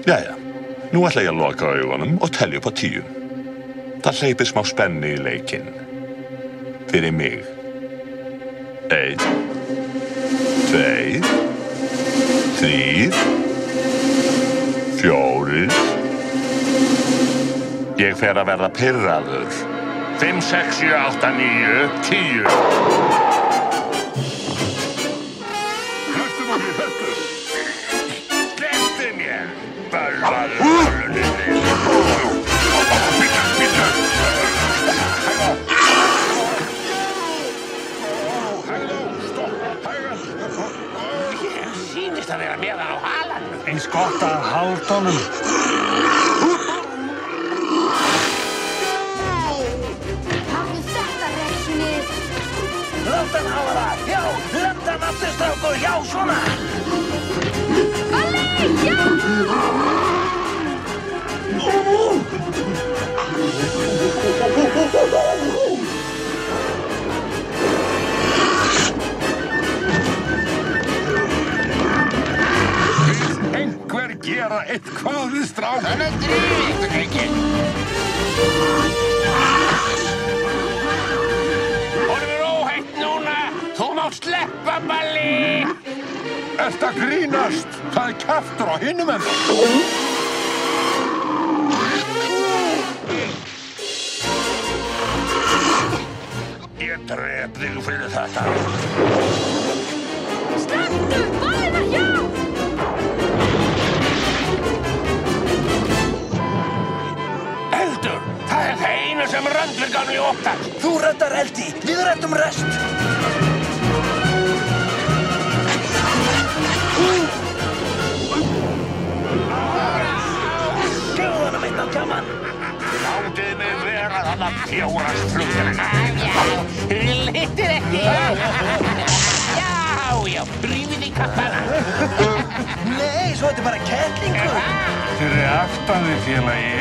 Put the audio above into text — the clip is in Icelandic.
Jæja, nú ætla ég að loka augunum og telja upp á 10. Það hleypir smá spennu í leikinn. Fyrir mig. 1, 2, 3, 4. Ég fer að verða pirraður. 5, 6, 7, 8, 9, 10. Hlustum okkur, hlustum. Slepptu mér. Ég sýnist að vera með hann á halanum. Eins gott að halda honum. Láta hann hafa það! Já! Lenda hann aftur, strákur! Já, svona! Valli! Já! Einhver gera eitthvað við strákinn. Þannig að drífi ykkur, drengir! Honum er óhætt núna! Þú mátt sleppa, Balli! Ertu að grínast? Það er kjaftur á hinum enda. Ég drep þig fyrir þetta. Slepptu! Valli var hjá! Eldur! Það er það eina sem Randver gamli óttar! Þú reddar eldi, við reddum rest. Sjáðu hana mitt á kjaman! Látið mig vera þarna fjórast flugurina. Já, littir ekki! Já, rífið í kappana! Nei, svo þetta er bara kettlingur. Fyrir aftan þig, félagi.